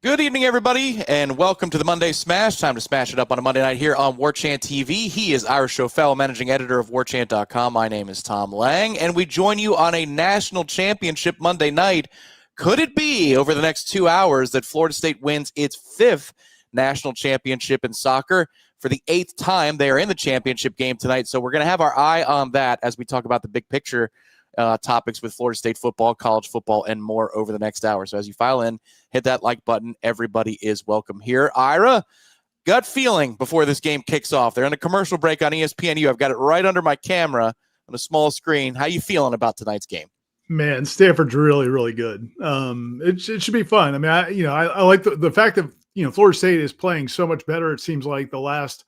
Good evening, everybody, and welcome to the Monday Smash. Time to smash it up on a Monday night here on Warchant TV. He is Irish O'Fell, managing editor of Warchant.com. My name is Tom Lang, and we join you on a national championship Monday night. Could it be over the next 2 hours that Florida State wins its fifth national championship in soccer? For the eighth time, they are in the championship game tonight, so we're going to have our eye on that as we talk about the big picture topics with Florida State football, college football, and more over the next hour. So as you file in, hit that like button. Everybody is welcome here. Ira, gut feeling before this game kicks off. They're on a commercial break on ESPNU. I've got it right under my camera on a small screen. How you feeling about tonight's game? Man, Stanford's really, really good. It should be fun. I mean, I like the fact that, Florida State is playing so much better. It seems like the last,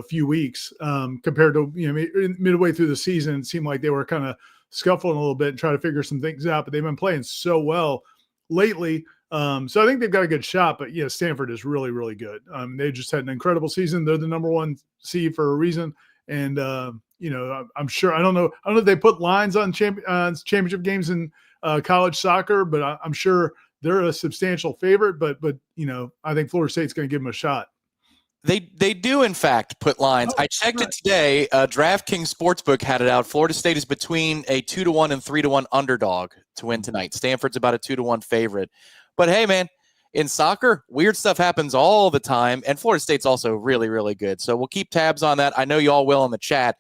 few weeks compared to, midway through the season, it seemed like they were kind of scuffling a little bit and trying to figure some things out, but they've been playing so well lately. So I think they've got a good shot, but Stanford is really, really good. They just had an incredible season. They're the number one seed for a reason. And, I'm sure, I don't know if they put lines on championship games in college soccer, but I'm sure they're a substantial favorite, but I think Florida State's going to give them a shot. They do, in fact, put lines. I checked it today. DraftKings Sportsbook had it out. Florida State is between a 2-1 and 3-1 underdog to win tonight. Stanford's about a 2-1 favorite. But, hey, man, in soccer, weird stuff happens all the time, and Florida State's also really, really good. So we'll keep tabs on that. I know you all will in the chat.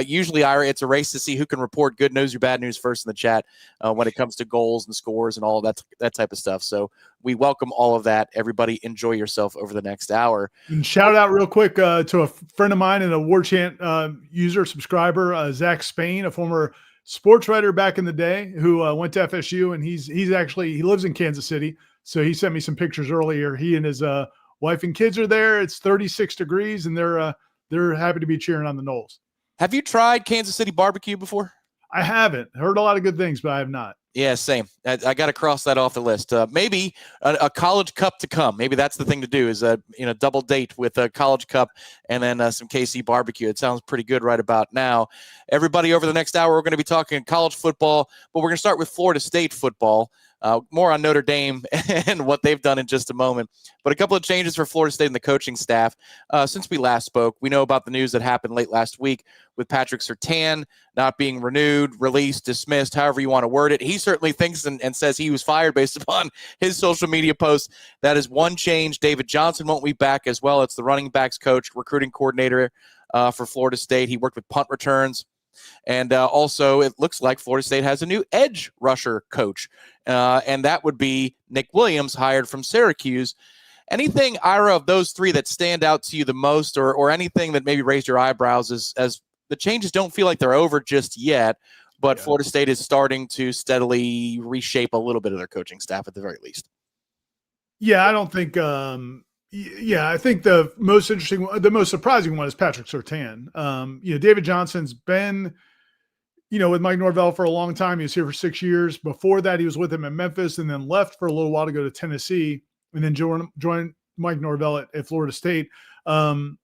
Usually, Ira, it's a race to see who can report good news or bad news first in the chat when it comes to goals and scores and all of that type of stuff. So we welcome all of that. Everybody enjoy yourself over the next hour. And shout out real quick to a friend of mine and a Warchant user, subscriber, Zach Spain, a former sports writer back in the day who went to FSU, and he lives in Kansas City. So he sent me some pictures earlier. He and his wife and kids are there. It's 36 degrees, and they're happy to be cheering on the Noles. Have you tried Kansas City barbecue before? I haven't. Heard a lot of good things, but I have not. Yeah, same. I got to cross that off the list. Maybe a college cup to come. Maybe that's the thing to do is double date with a college cup and then some KC barbecue. It sounds pretty good right about now. Everybody, over the next hour, we're going to be talking college football, but we're going to start with Florida State football. More on Notre Dame and what they've done in just a moment. But a couple of changes for Florida State and the coaching staff. Since we last spoke, we know about the news that happened late last week with Patrick Surtain not being renewed, released, dismissed, however you want to word it. He certainly thinks and says he was fired based upon his social media posts. That is one change. David Johnson won't be back as well. It's the running backs coach, recruiting coordinator for Florida State. He worked with punt returns. And also, it looks like Florida State has a new edge rusher coach, and that would be Nick Williams, hired from Syracuse. Anything, Ira, of those three that stand out to you the most, or anything that maybe raised your eyebrows as the changes don't feel like they're over just yet, but Florida State is starting to steadily reshape a little bit of their coaching staff at the very least? Yeah, I don't think I think the most surprising one is Patrick Surtain. David Johnson's been, with Mike Norvell for a long time. He was here for 6 years. Before that, he was with him in Memphis and then left for a little while to go to Tennessee and then joined Mike Norvell at Florida State. That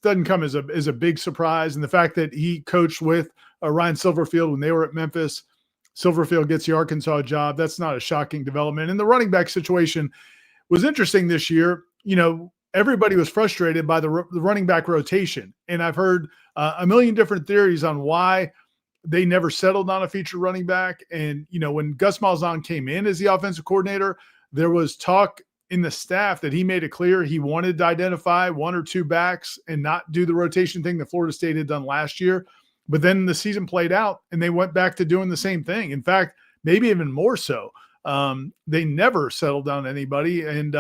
doesn't come as a big surprise. And the fact that he coached with Ryan Silverfield when they were at Memphis, Silverfield gets the Arkansas job. That's not a shocking development. And the running back situation was interesting this year. Everybody was frustrated by the running back rotation. And I've heard a million different theories on why they never settled on a featured running back. And, when Gus Malzahn came in as the offensive coordinator, there was talk in the staff that he made it clear he wanted to identify one or two backs and not do the rotation thing that Florida State had done last year. But then the season played out and they went back to doing the same thing. In fact, maybe even more so. They never settled on anybody. And,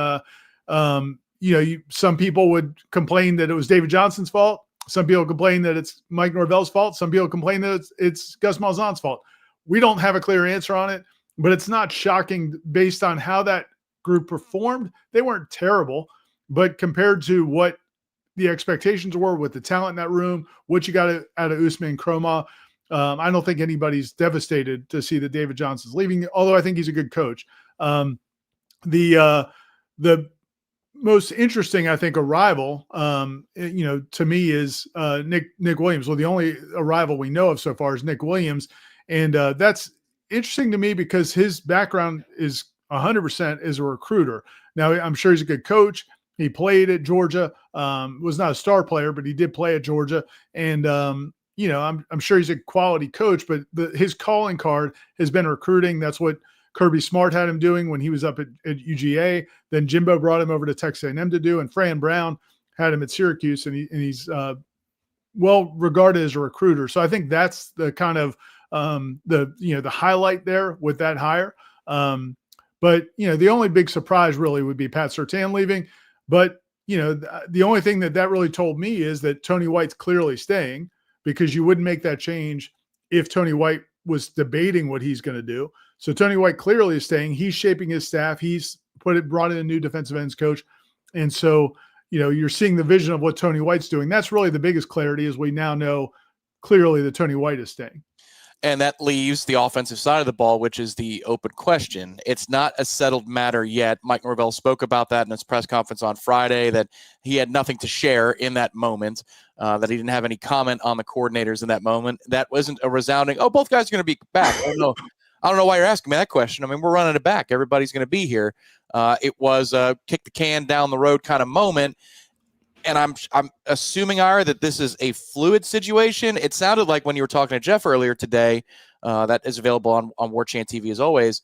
some people would complain that it was David Johnson's fault. Some people complain that it's Mike Norvell's fault. Some people complain that it's Gus Malzahn's fault. We don't have a clear answer on it, but it's not shocking based on how that group performed. They weren't terrible, but compared to what the expectations were with the talent in that room, what you got out of Usman Kromah, I don't think anybody's devastated to see that David Johnson's leaving, although I think he's a good coach. The most interesting, I think, arrival, to me is Nick Williams. Well, the only arrival we know of so far is Nick Williams. And that's interesting to me because his background is 100% is a recruiter. Now, I'm sure he's a good coach. He played at Georgia, was not a star player, but he did play at Georgia. And, I'm sure he's a quality coach, but his calling card has been recruiting. That's what Kirby Smart had him doing when he was up at UGA. Then Jimbo brought him over to Texas A&M to do, and Fran Brown had him at Syracuse, and he's well regarded as a recruiter. So I think that's the kind of the highlight there with that hire. But the only big surprise really would be Pat Surtain leaving. But the only thing that really told me is that Tony White's clearly staying, because you wouldn't make that change if Tony White was debating what he's going to do. So Tony White clearly is staying. He's shaping his staff. He's brought in a new defensive ends coach. And so, you're seeing the vision of what Tony White's doing. That's really the biggest clarity, is we now know clearly that Tony White is staying. And that leaves the offensive side of the ball, which is the open question. It's not a settled matter yet. Mike Norvell spoke about that in his press conference on Friday, that he had nothing to share in that moment, that he didn't have any comment on the coordinators in that moment. That wasn't a resounding, oh, both guys are going to be back. I don't know why you're asking me that question. I mean, we're running it back. Everybody's going to be here. It was a kick the can down the road kind of moment. And I'm assuming, Ira, that this is a fluid situation. It sounded like when you were talking to Jeff earlier today, that is available on Warchant TV as always,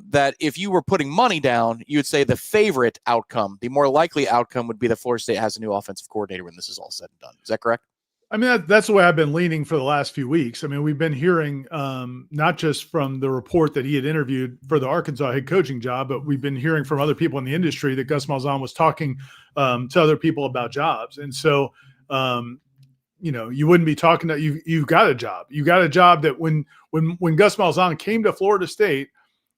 that if you were putting money down, you would say the favorite outcome, the more likely outcome would be that Florida State has a new offensive coordinator when this is all said and done. Is that correct? I mean, that's the way I've been leaning for the last few weeks. I mean, we've been hearing not just from the report that he had interviewed for the Arkansas head coaching job, but we've been hearing from other people in the industry that Gus Malzahn was talking to other people about jobs. And so, you wouldn't be talking to you've got a job. You got a job that when Gus Malzahn came to Florida State,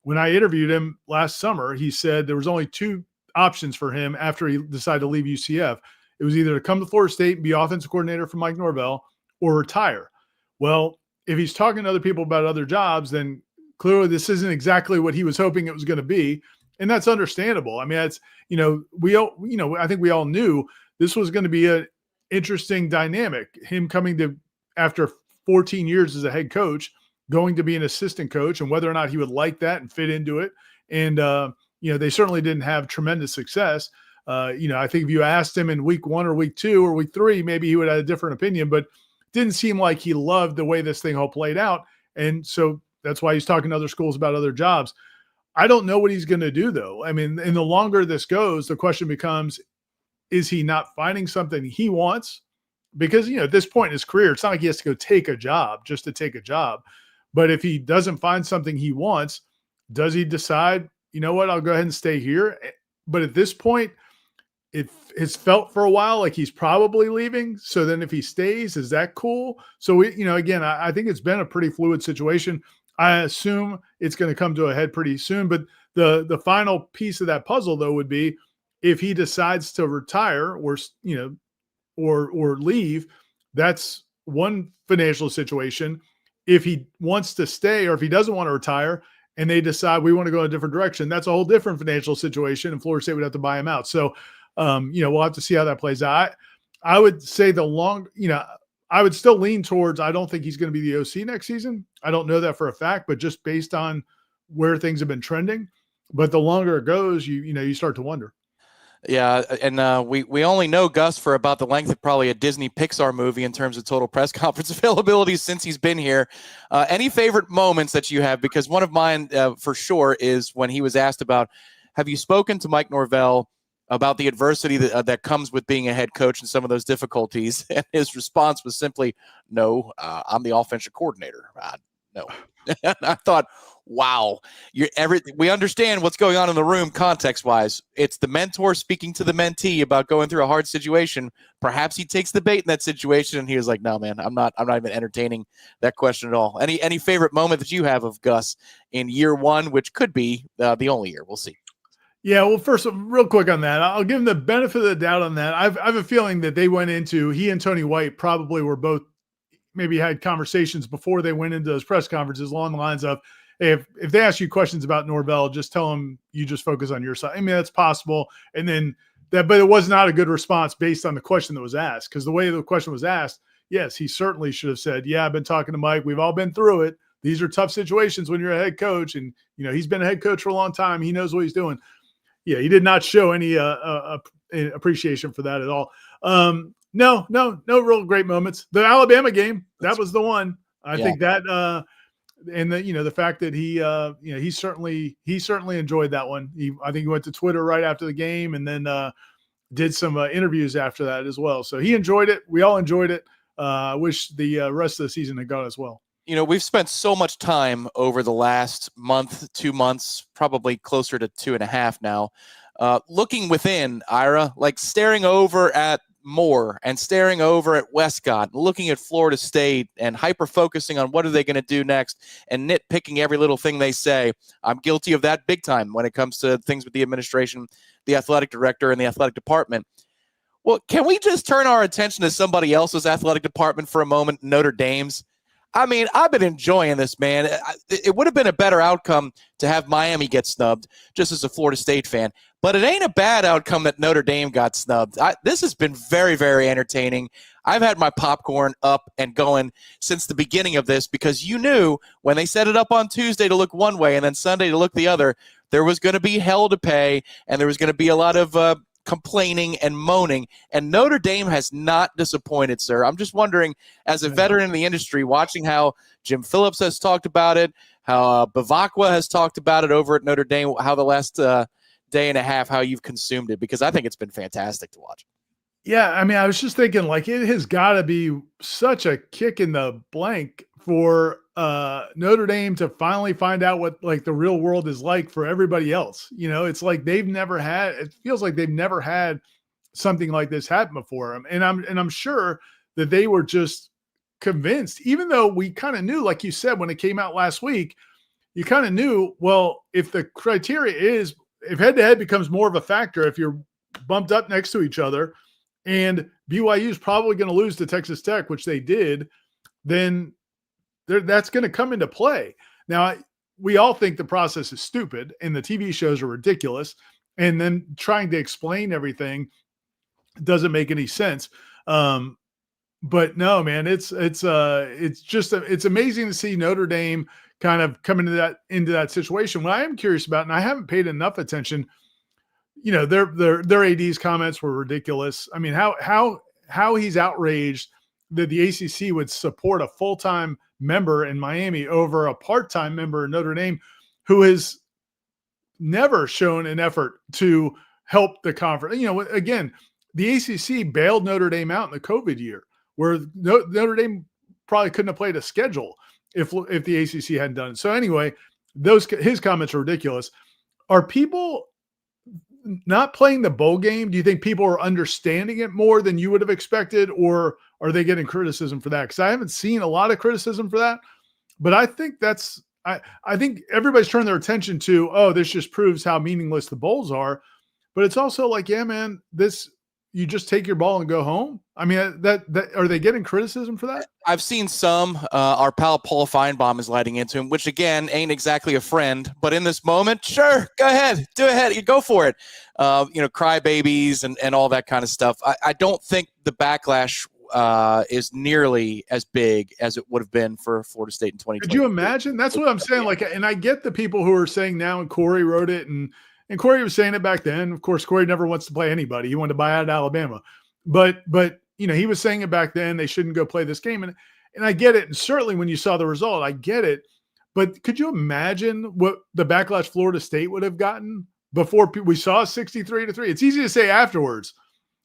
when I interviewed him last summer, he said there was only two options for him after he decided to leave UCF. It was either to come to Florida State and be offensive coordinator for Mike Norvell or retire. Well, if he's talking to other people about other jobs, then clearly this isn't exactly what he was hoping it was going to be. And that's understandable. I mean, that's, I think we all knew this was going to be an interesting dynamic. Him coming to, after 14 years as a head coach, going to be an assistant coach, and whether or not he would like that and fit into it. And, they certainly didn't have tremendous success. I think if you asked him in week 1 or week 2 or week 3, maybe he would have a different opinion, but it didn't seem like he loved the way this thing all played out. And so that's why he's talking to other schools about other jobs. I don't know what he's going to do, though. I mean, and the longer this goes, the question becomes, is he not finding something he wants? Because, at this point in his career, it's not like he has to go take a job just to take a job. But if he doesn't find something he wants, does he decide, you know what, I'll go ahead and stay here? But at this point, it's felt for a while like he's probably leaving. So then if he stays, is that cool? So, again, I think it's been a pretty fluid situation. I assume it's going to come to a head pretty soon. But the final piece of that puzzle, though, would be if he decides to retire or leave, that's one financial situation. If he wants to stay, or if he doesn't want to retire and they decide we want to go in a different direction, that's a whole different financial situation, and Florida State would have to buy him out. So, we'll have to see how that plays out. I would say I would still lean towards, I don't think he's going to be the OC next season. I don't know that for a fact, but just based on where things have been trending. But the longer it goes, you start to wonder. Yeah, and we only know Gus for about the length of probably a Disney Pixar movie in terms of total press conference availability since he's been here. Any favorite moments that you have? Because one of mine for sure is when he was asked about, have you spoken to Mike Norvell about the adversity that comes with being a head coach and some of those difficulties? And his response was simply, no, I'm the offensive coordinator. No. And I thought, wow, we understand what's going on in the room context-wise. It's the mentor speaking to the mentee about going through a hard situation. Perhaps he takes the bait in that situation, and he was like, no, man, I'm not even entertaining that question at all. Any favorite moment that you have of Gus in year one, which could be the only year? We'll see. Yeah, well, first, real quick on that, I'll give him the benefit of the doubt on that. I have a feeling that he and Tony White probably were both, maybe had conversations before they went into those press conferences along the lines of, hey, if they ask you questions about Norvell, just tell them you just focus on your side. I mean, that's possible. And then but it was not a good response based on the question that was asked, because the way the question was asked, yes, he certainly should have said, yeah, I've been talking to Mike. We've all been through it. these are tough situations when you're a head coach, and he's been a head coach for a long time. He knows what he's doing. Yeah, he did not show any appreciation for that at all. No real great moments. The Alabama game, that was the one. I think that and the fact that he certainly enjoyed that one. I think he went to Twitter right after the game, and then did some interviews after that as well. So he enjoyed it. We all enjoyed it. I wish the rest of the season had gone as well. We've spent so much time over the last month, 2 months, probably closer to 2.5 now, looking within, Ira, like staring over at Moore and staring over at Westcott, looking at Florida State and hyper-focusing on what are they going to do next and nitpicking every little thing they say. I'm guilty of that big time when it comes to things with the administration, the athletic director, and the athletic department. Well, can we just turn our attention to somebody else's athletic department for a moment, Notre Dame's? I mean, I've been enjoying this, man. It would have been a better outcome to have Miami get snubbed, just as a Florida State fan. But it ain't a bad outcome that Notre Dame got snubbed. This has been very, very entertaining. I've had my popcorn up and going since the beginning of this, because you knew when they set it up on Tuesday to look one way and then Sunday to look the other, there was going to be hell to pay, and there was going to be a lot of complaining and moaning, and Notre Dame has not disappointed, sir. I'm just wondering, as a veteran in the industry, watching how Jim Phillips has talked about it, how Bavacqua has talked about it over at Notre Dame, how the last day and a half, how you've consumed it, because I think it's been fantastic to watch. Yeah, I mean, I was just thinking, like, it has got to be such a kick in the blank for Notre Dame to finally find out what like the real world is like for everybody else. It's like it feels like they've never had something like this happen before them. And I'm sure that they were just convinced, even though we kind of knew, like you said, when it came out last week, you kind of knew, well, if the criteria is, if head-to-head becomes more of a factor, if you're bumped up next to each other and BYU is probably going to lose to Texas Tech, which they did, then that's going to come into play. Now, we all think the process is stupid and the TV shows are ridiculous, and then trying to explain everything doesn't make any sense. But no, man, it's amazing to see Notre Dame kind of come into that situation. What I am curious about, and I haven't paid enough attention, their AD's comments were ridiculous. I mean, how he's outraged that the ACC would support a full-time member in Miami over a part-time member in Notre Dame who has never shown an effort to help the conference. Again, the ACC bailed Notre Dame out in the COVID year, where Notre Dame probably couldn't have played a schedule if the ACC hadn't done it. So anyway, his comments are ridiculous. Are people not playing the bowl game? Do you think people are understanding it more than you would have expected, or are they getting criticism for that? Because I haven't seen a lot of criticism for that, but I think I think everybody's turning their attention to, oh, this just proves how meaningless the bowls are. But it's also like, yeah, man, you just take your ball and go home. I mean, that are they getting criticism for that? I've seen some. Our pal Paul Feinbaum is lighting into him, which again ain't exactly a friend, but in this moment, sure, go ahead, you go for it. Crybabies and all that kind of stuff. I don't think the backlash is nearly as big as it would have been for Florida State in 2020. Could you imagine? That's what I'm saying. Like, and I get the people who are saying now, and Corey wrote it, and Corey was saying it back then. Of course, Corey never wants to play anybody. He wanted to buy out of Alabama. But he was saying it back then. They shouldn't go play this game. And I get it. And certainly when you saw the result, I get it. But could you imagine what the backlash Florida State would have gotten before we saw 63-3? It's easy to say afterwards,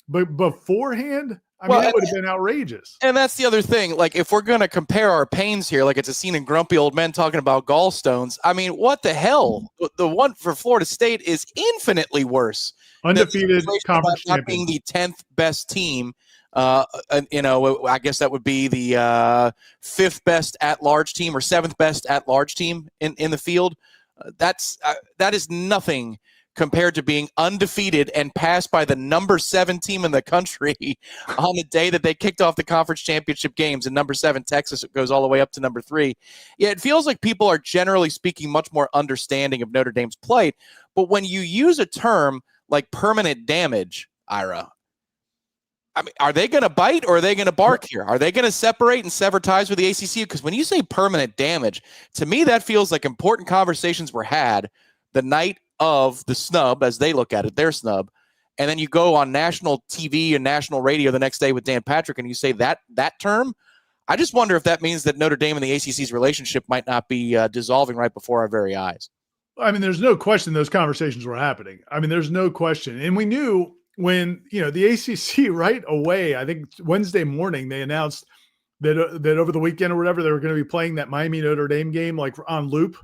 but beforehand, it would have been outrageous. And that's the other thing. Like, if we're going to compare our pains here, like it's a scene in Grumpy Old Men talking about gallstones, I mean, what the hell? The one for Florida State is infinitely worse. Undefeated conference champion. Not being the 10th best team. I guess that would be the 5th best at-large team or 7th best at-large team in the field. That is nothing compared to being undefeated and passed by the number 7 team in the country on the day that they kicked off the conference championship games. And number 7, Texas, goes all the way up to number 3. Yeah, it feels like people are generally speaking much more understanding of Notre Dame's plight. But when you use a term like permanent damage, Ira, I mean, are they going to bite or are they going to bark here? Are they going to separate and sever ties with the ACC? Because when you say permanent damage, to me, that feels like important conversations were had the night of the snub, as they look at it, their snub. And then you go on national TV and national radio the next day with Dan Patrick and you say that term. I just wonder if that means that Notre Dame and the ACC's relationship might not be dissolving right before our very eyes. I mean, there's no question those conversations were happening. I mean, there's no question. And we knew when, the ACC right away, I think Wednesday morning, they announced that over the weekend or whatever, they were going to be playing that Miami Notre Dame game like on loop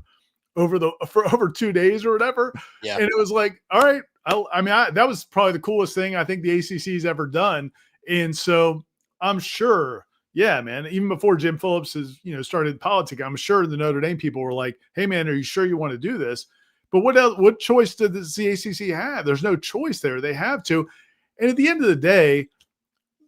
for over 2 days or whatever. Yeah. And it was like, all right. That was probably the coolest thing I think the ACC's ever done. And so I'm sure, yeah, man, even before Jim Phillips has, started politics, I'm sure the Notre Dame people were like, hey, man, are you sure you want to do this? But what choice did the ACC have? There's no choice there. They have to. And at the end of the day,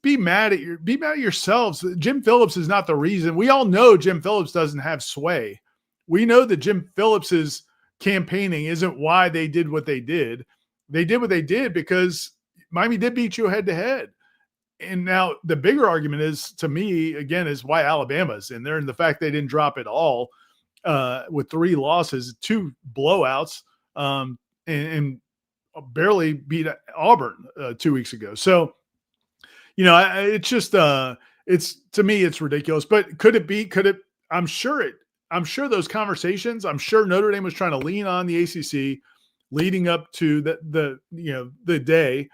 be mad at yourselves. Jim Phillips is not the reason. We all know Jim Phillips doesn't have sway. We know that Jim Phillips's campaigning isn't why they did what they did. They did what they did because Miami did beat you head to head. And now the bigger argument is, to me, again, is why Alabama's in there and the fact they didn't drop it all with 3 losses, 2 blowouts, and barely beat Auburn 2 weeks ago. So, it's just to me, it's ridiculous. But could it? I'm sure those conversations, I'm sure Notre Dame was trying to lean on the ACC leading up to the day,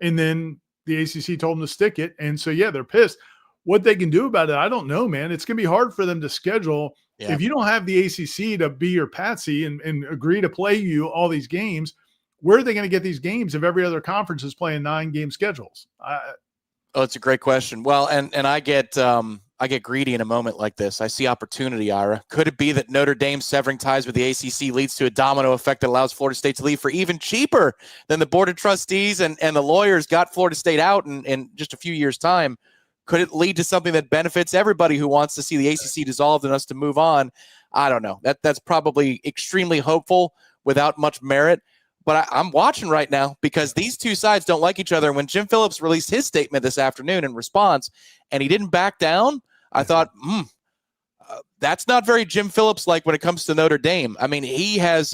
and then the ACC told them to stick it. And so, yeah, they're pissed. What they can do about it, I don't know, man. It's going to be hard for them to schedule. Yeah. If you don't have the ACC to be your patsy and agree to play you all these games, where are they going to get these games if every other conference is playing 9-game schedules? It's a great question. Well, and I get greedy in a moment like this. I see opportunity, Ira. Could it be that Notre Dame severing ties with the ACC leads to a domino effect that allows Florida State to leave for even cheaper than the Board of Trustees and the lawyers got Florida State out in just a few years' time? Could it lead to something that benefits everybody who wants to see the ACC dissolved and us to move on? I don't know. That's probably extremely hopeful without much merit. But I'm watching right now because these two sides don't like each other. When Jim Phillips released his statement this afternoon in response and he didn't back down, I thought, that's not very Jim Phillips like when it comes to Notre Dame. I mean, he's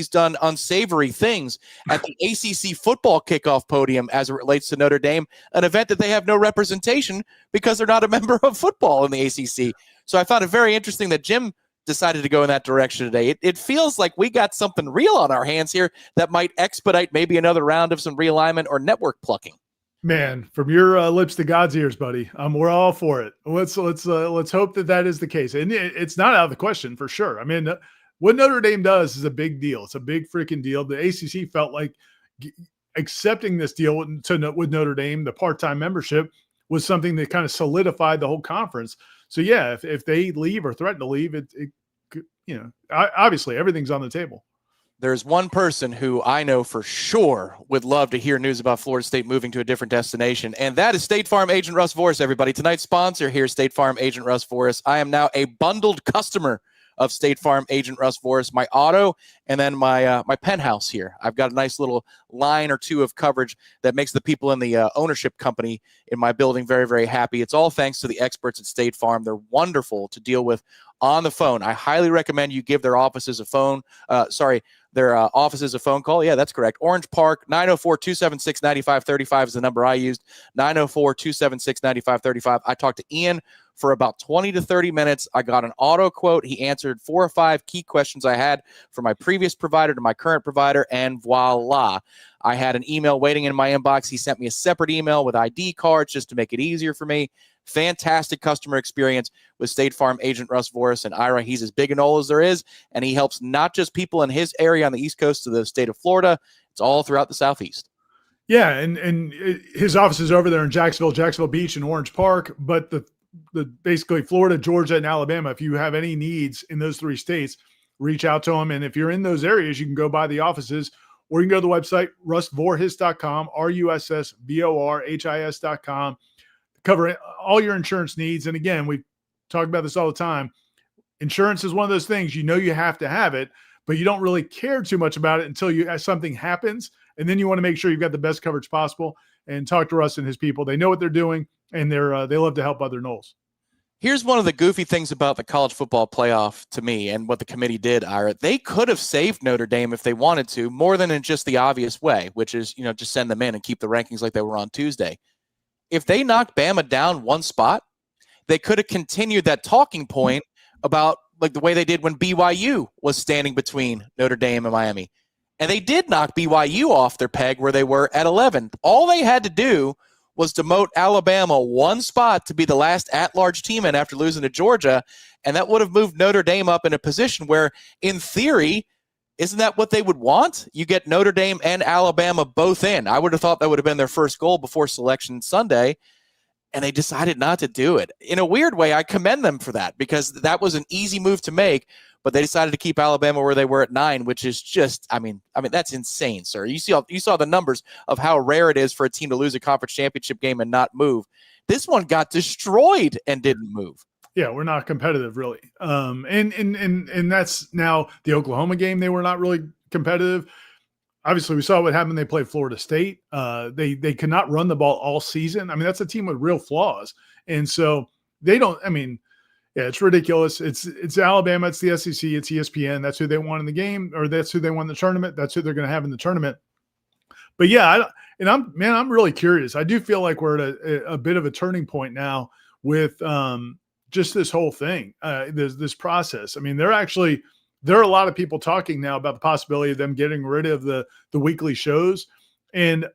done unsavory things at the ACC football kickoff podium as it relates to Notre Dame, an event that they have no representation because they're not a member of football in the ACC. So I found it very interesting that Jim decided to go in that direction today. It feels like we got something real on our hands here that might expedite maybe another round of some realignment or network plucking. Man, from your lips to God's ears, buddy. We're all for it. Let's hope that is the case, and it's not out of the question for sure. I mean, what Notre Dame does is a big deal. It's a big freaking deal. The ACC felt like accepting this deal with Notre Dame, the part-time membership, was something that kind of solidified the whole conference. So yeah, if they leave or threaten to leave, obviously everything's on the table. There's one person who I know for sure would love to hear news about Florida State moving to a different destination, and that is State Farm agent Russ Voris, everybody. Tonight's sponsor here, State Farm agent Russ Voris. I am now a bundled customer of State Farm agent Russ Voris, my auto, and then my penthouse here. I've got a nice little line or two of coverage that makes the people in the ownership company in my building very, very happy. It's all thanks to the experts at State Farm. They're wonderful to deal with on the phone. I highly recommend you give their offices a phone call. Yeah, that's correct. Orange Park, 904-276-9535 is the number I used. 904-276-9535. I talked to Ian for about 20 to 30 minutes. I got an auto quote. He answered 4 or 5 key questions I had from my previous provider to my current provider, and voila. I had an email waiting in my inbox. He sent me a separate email with ID cards just to make it easier for me. Fantastic customer experience with State Farm agent Russ Voris. And Ira, he's as big a Noles as there is, and he helps not just people in his area on the East Coast of the state of Florida. It's all throughout the Southeast. Yeah, and his office is over there in Jacksonville Beach, and Orange Park. But the basically Florida, Georgia, and Alabama, if you have any needs in those 3 states, reach out to him. And if you're in those areas, you can go by the offices, or you can go to the website, russvorhis.com, russvorhis.com. Cover all your insurance needs. And again, we talk about this all the time. Insurance is one of those things, you have to have it, but you don't really care too much about it until something happens. And then you want to make sure you've got the best coverage possible. and talk to Russ and his people. They know what they're doing, and they love to help other Noles. Here's one of the goofy things about the college football playoff to me and what the committee did, Ira. They could have saved Notre Dame if they wanted to, more than in just the obvious way, which is, just send them in and keep the rankings like they were on Tuesday. If they knocked Bama down one spot, they could have continued that talking point about like the way they did when BYU was standing between Notre Dame and Miami. And they did knock BYU off their peg where they were at 11. All they had to do was demote Alabama one spot to be the last at-large team in after losing to Georgia, and that would have moved Notre Dame up in a position where, in theory, isn't that what they would want? You get Notre Dame and Alabama both in. I would have thought that would have been their first goal before Selection Sunday, and they decided not to do it. In a weird way, I commend them for that because that was an easy move to make, but they decided to keep Alabama where they were at 9, which is just, I mean, that's insane, sir. You saw the numbers of how rare it is for a team to lose a conference championship game and not move. This one got destroyed and didn't move. Yeah, we're not competitive, really. And that's now the Oklahoma game. They were not really competitive. Obviously, we saw what happened. They played Florida State. They could not run the ball all season. I mean, that's a team with real flaws. And so they don't, I mean, yeah, it's ridiculous. It's Alabama, it's the SEC, it's ESPN. That's who they won in the game, or that's who they won the tournament. That's who they're going to have in the tournament. But yeah, I'm really curious. I do feel like we're at a bit of a turning point now with just this whole thing, this process. I mean, there are a lot of people talking now about the possibility of them getting rid of the weekly shows, and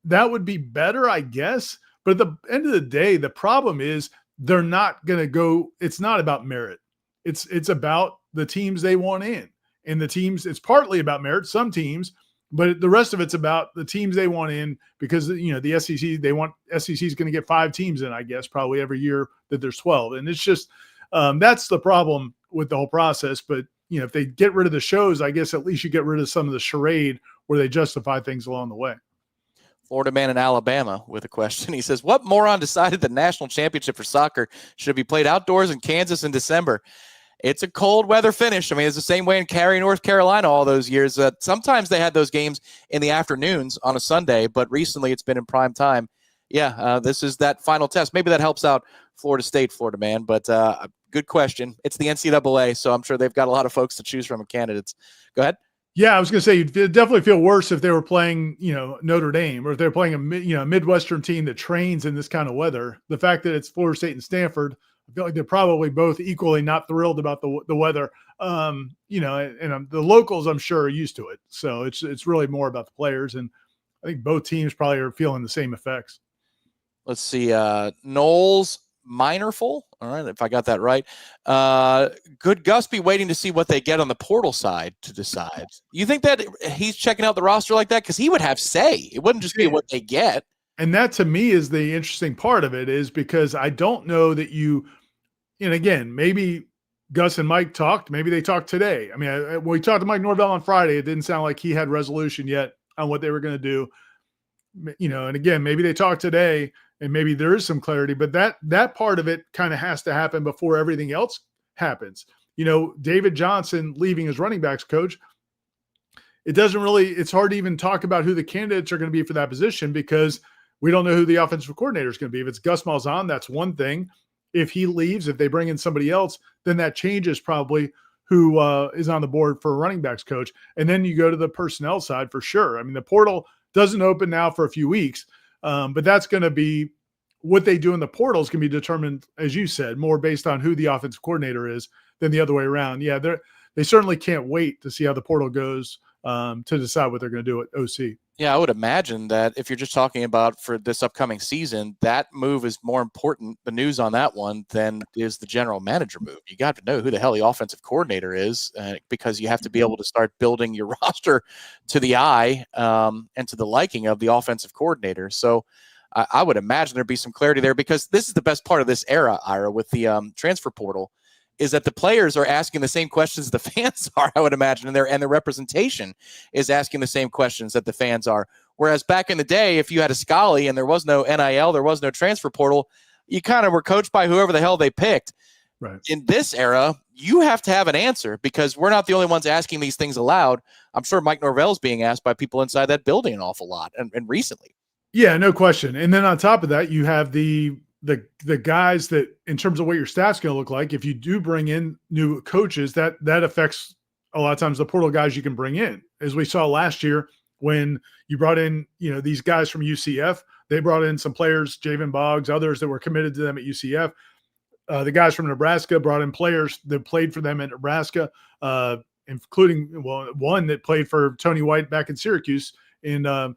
that would be better, I guess. But at the end of the day, the problem is they're not going to go. It's not about merit. It's about the teams they want in, and the teams. It's partly about merit. Some teams, but the rest of it's about the teams they want in because the SEC. They want SEC is going to get 5 teams in, I guess, probably every year that there's 12, and it's just that's the problem with the whole process. But if they get rid of the shows, I guess at least you get rid of some of the charade where they justify things along the way. Florida man in Alabama with a question. He says, what moron decided the national championship for soccer should be played outdoors in Kansas in December? It's a cold weather finish. I mean, it's the same way in Cary, North Carolina all those years. Sometimes they had those games in the afternoons on a Sunday, but recently it's been in prime time. Yeah, this is that final test. Maybe that helps out Florida State, Florida man, but good question. It's the NCAA, so I'm sure they've got a lot of folks to choose from of candidates. Go ahead. Yeah, I was going to say you'd definitely feel worse if they were playing, Notre Dame, or if they're playing a Midwestern team that trains in this kind of weather. The fact that it's Florida State and Stanford, I feel like they're probably both equally not thrilled about the weather. And the locals, I'm sure, are used to it. So it's really more about the players, and I think both teams probably are feeling the same effects. Let's see, Noles Minerful. All right, if I got that right. Could Gus be waiting to see what they get on the portal side to decide? You think that he's checking out the roster like that? Because he would have say. It wouldn't just be what they get. And that, to me, is the interesting part of it, is because I don't know that and again, maybe Gus and Mike talked. Maybe they talked today. I mean, when we talked to Mike Norvell on Friday, it didn't sound like he had resolution yet on what they were going to do. And again, maybe they talked today, and maybe there is some clarity, but that part of it kind of has to happen before everything else happens. David Johnson leaving as running backs coach, it's hard to even talk about who the candidates are going to be for that position because we don't know who the offensive coordinator is going to be. If it's Gus Malzahn, that's one thing. If he leaves, if they bring in somebody else, then that changes probably who is on the board for a running backs coach. And then you go to the personnel side for sure. I mean, the portal doesn't open now for a few weeks, but that's going to be what they do in the portal is going to be determined, as you said, more based on who the offensive coordinator is than the other way around. Yeah, they certainly can't wait to see how the portal goes to decide what they're going to do at OC. Yeah, I would imagine that if you're just talking about for this upcoming season, that move is more important, the news on that one, than is the general manager move. You got to know who the hell the offensive coordinator is because you have to be able to start building your roster to the eye and to the liking of the offensive coordinator. So I would imagine there'd be some clarity there because this is the best part of this era, Ira, with the transfer portal, is that the players are asking the same questions the fans are, I would imagine, and the representation is asking the same questions that the fans are. Whereas back in the day, if you had a Scully and there was no NIL, there was no transfer portal, you kind of were coached by whoever the hell they picked. Right. In this era, you have to have an answer because we're not the only ones asking these things aloud. I'm sure Mike Norvell is being asked by people inside that building an awful lot and recently. Yeah, no question. And then on top of that, you have the guys that, in terms of what your staff's going to look like, if you do bring in new coaches, that affects a lot of times the portal guys you can bring in. As we saw last year when you brought in, these guys from UCF, they brought in some players, Javen Boggs, others that were committed to them at UCF. The guys from Nebraska brought in players that played for them at Nebraska, including one that played for Tony White back in Syracuse in the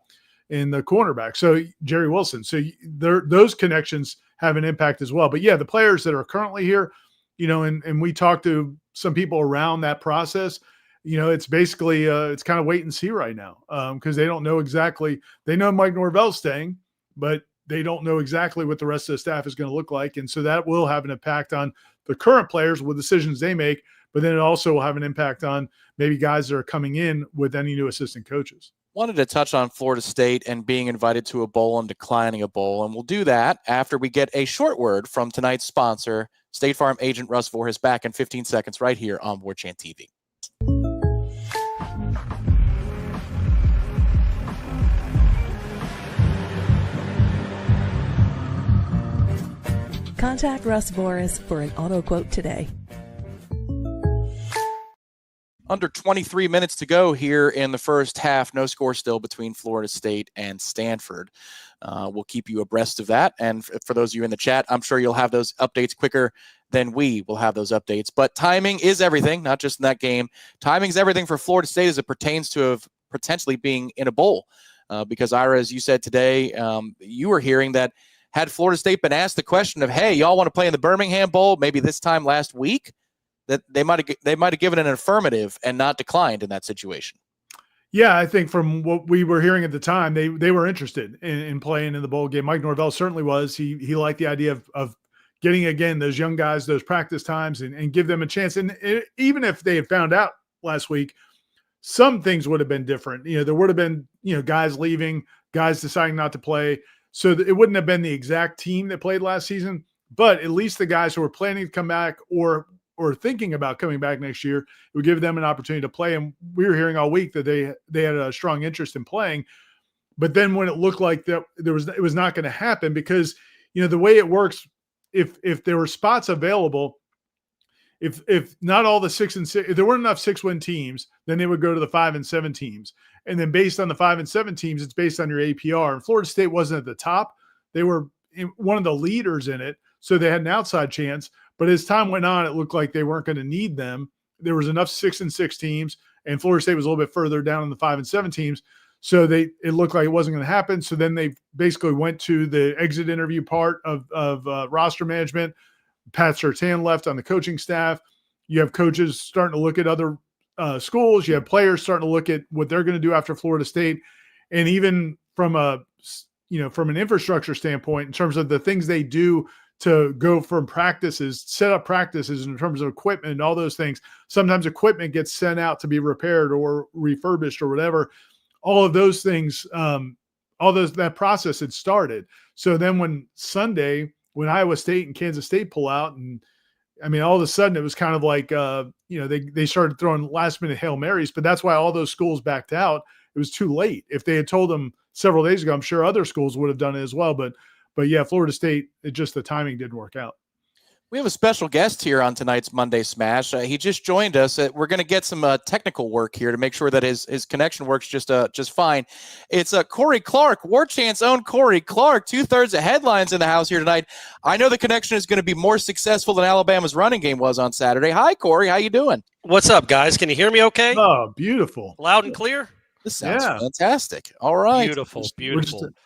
cornerback. So Jerry Wilson. So those connections have an impact as well. But yeah, the players that are currently here, and we talked to some people around that process. It's basically it's kind of wait and see right now because they don't know exactly. They know Mike Norvell's staying, but they don't know exactly what the rest of the staff is going to look like. And so that will have an impact on the current players with decisions they make, but then it also will have an impact on maybe guys that are coming in with any new assistant coaches. Wanted to touch on Florida State and being invited to a bowl and declining a bowl. And we'll do that after we get a short word from tonight's sponsor. State Farm agent Russ Voorhees back in 15 seconds right here on Warchant TV. Contact Russ Voorhees for an auto quote today. Under 23 minutes to go here in the first half. No score still between Florida State and Stanford. We'll keep you abreast of that. And for those of you in the chat, I'm sure you'll have those updates quicker than we will have those updates. But timing is everything, not just in that game. Timing is everything for Florida State as it pertains to potentially being in a bowl. Because, Ira, as you said today, you were hearing that had Florida State been asked the question of, hey, y'all want to play in the Birmingham Bowl maybe this time last week, that they might have given an affirmative and not declined in that situation. Yeah, I think from what we were hearing at the time, they were interested in playing in the bowl game. Mike Norvell certainly was. He liked the idea of getting, again, those young guys, those practice times and give them a chance. And even if they had found out last week, some things would have been different. There would have been, guys leaving, guys deciding not to play. So it wouldn't have been the exact team that played last season, but at least the guys who were planning to come back or thinking about coming back next year, it would give them an opportunity to play. And we were hearing all week that they had a strong interest in playing. But then when it looked like that it was not going to happen because, the way it works, if there were spots available, if not all the 6 and 6, if there weren't enough 6-win teams, then they would go to the 5 and 7 teams. And then based on the 5 and 7 teams, it's based on your APR. And Florida State wasn't at the top. They were one of the leaders in it. So they had an outside chance. But as time went on, it looked like they weren't going to need them. There was enough 6 and 6 teams, and Florida State was a little bit further down in the 5 and 7 teams. So it looked like it wasn't going to happen. So then they basically went to the exit interview part of roster management. Pat Surtain left on the coaching staff. You have coaches starting to look at other schools. You have players starting to look at what they're going to do after Florida State. And even from from an infrastructure standpoint, in terms of the things they do to go from practices, set up practices in terms of equipment and all those things. Sometimes equipment gets sent out to be repaired or refurbished or whatever. All of those things, that process had started. So then when Iowa State and Kansas State pull out, and I mean, all of a sudden it was kind of like, they started throwing last minute Hail Marys, but that's why all those schools backed out. It was too late. If they had told them several days ago, I'm sure other schools would have done it as well. But yeah, Florida State, the timing didn't work out. We have a special guest here on tonight's Monday Smash. He just joined us. We're going to get some technical work here to make sure that his connection works just fine. It's Corey Clark, Warchant's own Corey Clark, 2/3 of headlines in the house here tonight. I know the connection is going to be more successful than Alabama's running game was on Saturday. Hi, Corey. How you doing? What's up, guys? Can you hear me okay? Oh, beautiful. Loud and clear? This sounds fantastic. All right. Beautiful.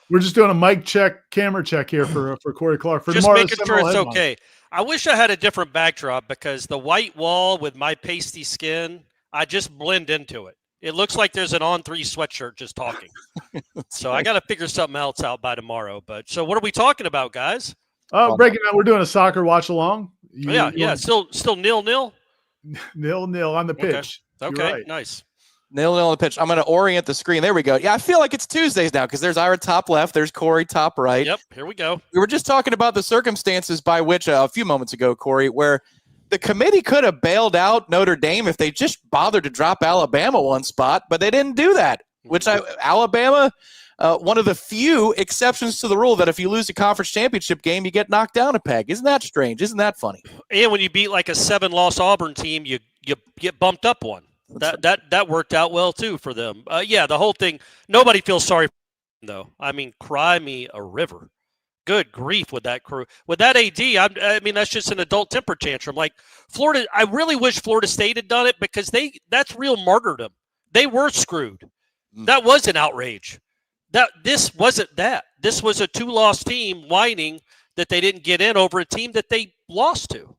We're just doing a mic check, camera check here for Corey Clark. For just making sure it's headlines. Okay. I wish I had a different backdrop because the white wall with my pasty skin, I just blend into it. It looks like there's an On-3 sweatshirt just talking. So I got to figure something else out by tomorrow. But so what are we talking about, guys? Breaking out. We're doing a soccer watch along. Still 0-0? 0-0 on the pitch. Okay, right. Nice. 0-0 on the pitch. I'm going to orient the screen. There we go. Yeah, I feel like it's Tuesdays now because there's Ira top left. There's Corey top right. Yep, here we go. We were just talking about the circumstances by which a few moments ago, Corey, where the committee could have bailed out Notre Dame if they just bothered to drop Alabama one spot, but they didn't do that, which Alabama, one of the few exceptions to the rule that if you lose a conference championship game, you get knocked down a peg. Isn't that strange? Isn't that funny? And when you beat like a 7-loss Auburn team, you get bumped up one. That worked out well too for them. The whole thing. Nobody feels sorry for them, though. I mean, cry me a river. Good grief with that crew. With that AD, I mean, that's just an adult temper tantrum. Like Florida, I really wish Florida State had done it because that's real martyrdom. They were screwed. That was an outrage. This wasn't that. This was a 2-loss team whining that they didn't get in over a team that they lost to.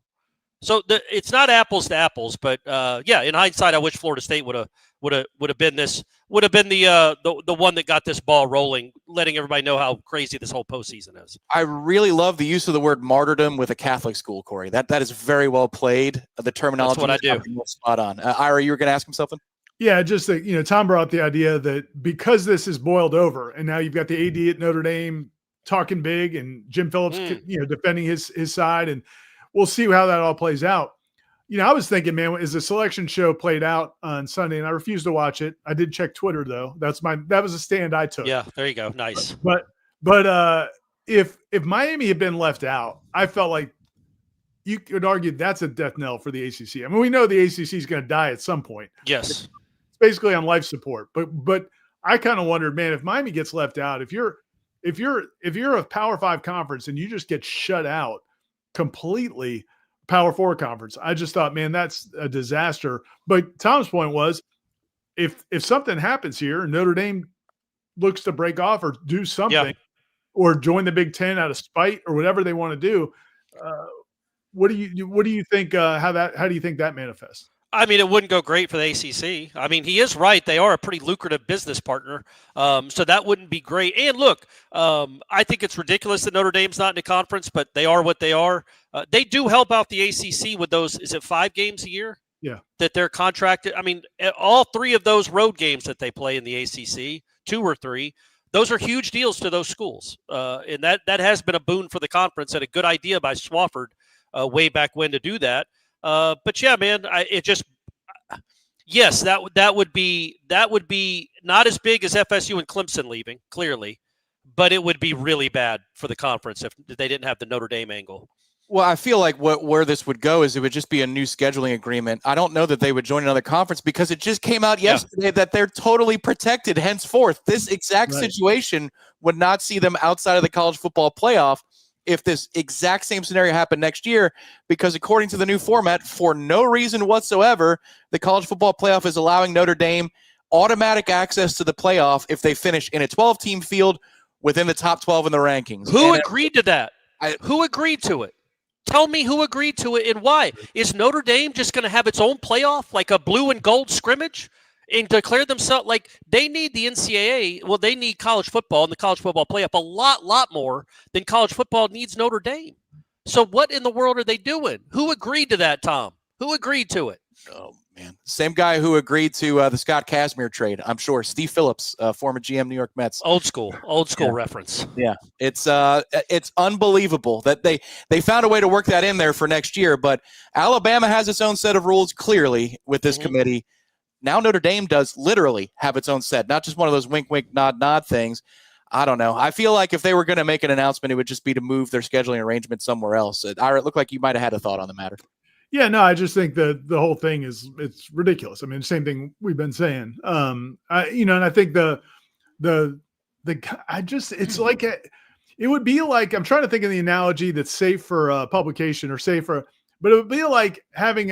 So it's not apples to apples, but in hindsight, I wish Florida State would have been the one that got this ball rolling, letting everybody know how crazy this whole postseason is. I really love the use of the word martyrdom with a Catholic school, Corey. That is very well played. The terminology. That's what I do. Spot on. Ira, you were going to ask him something? Yeah, just that, Tom brought up the idea that because this is boiled over and now you've got the AD at Notre Dame talking big and Jim Phillips, defending his side, and we'll see how that all plays out. I was thinking, man, as the selection show played out on Sunday, and I refused to watch it. I did check Twitter though. That was a stand I took. Yeah, there you go. Nice. But if Miami had been left out, I felt like you could argue that's a death knell for the ACC. I mean, we know the ACC is going to die at some point. Yes. Basically on life support, but I kind of wondered, man, if Miami gets left out, if you're a Power 5 conference and you just get shut out completely, Power 4 conference, I just thought, man, that's a disaster. But Tom's point was, if something happens here and Notre Dame looks to break off or do something, or join the Big Ten out of spite or whatever they want to do, what do you think? How do you think that manifests? I mean, it wouldn't go great for the ACC. I mean, he is right. They are a pretty lucrative business partner. So that wouldn't be great. And look, I think it's ridiculous that Notre Dame's not in the conference, but they are what they are. They do help out the ACC with those, is it 5 games a year? Yeah. That they're contracted. I mean, all 3 of those road games that they play in the ACC, 2 or 3, those are huge deals to those schools. And that has been a boon for the conference and a good idea by Swafford way back when to do that. But yeah, man, yes, that would be not as big as FSU and Clemson leaving, clearly, but it would be really bad for the conference if they didn't have the Notre Dame angle. Well, I feel like where this would go is it would just be a new scheduling agreement. I don't know that they would join another conference because it just came out yesterday that they're totally protected henceforth. This exact situation would not see them outside of the college football playoff if this exact same scenario happened next year, because according to the new format, for no reason whatsoever, the college football playoff is allowing Notre Dame automatic access to the playoff if they finish in a 12-team field within the top 12 in the rankings. Who agreed to that? Who agreed to it? Tell me who agreed to it and why. Is Notre Dame just going to have its own playoff, like a blue and gold scrimmage, and declare themselves like they need the NCAA? Well, they need college football and the college football playoff a lot more than college football needs Notre Dame. So what in the world are they doing? Who agreed to that, Tom? Who agreed to it? Oh, man. Same guy who agreed to the Scott Kazmir trade, I'm sure. Steve Phillips, former GM New York Mets. Old school reference. Yeah. It's unbelievable that they found a way to work that in there for next year. But Alabama has its own set of rules, clearly, with this committee. Now Notre Dame does literally have its own set, not just one of those wink, wink, nod, nod things. I don't know. I feel like if they were going to make an announcement, it would just be to move their scheduling arrangement somewhere else. Ira, it looked like you might have had a thought on the matter. Yeah, no, I just think the whole thing it's ridiculous. I mean, same thing we've been saying. And I think it's like it would be like, I'm trying to think of the analogy that's safe for publication or safe for, but it would be like having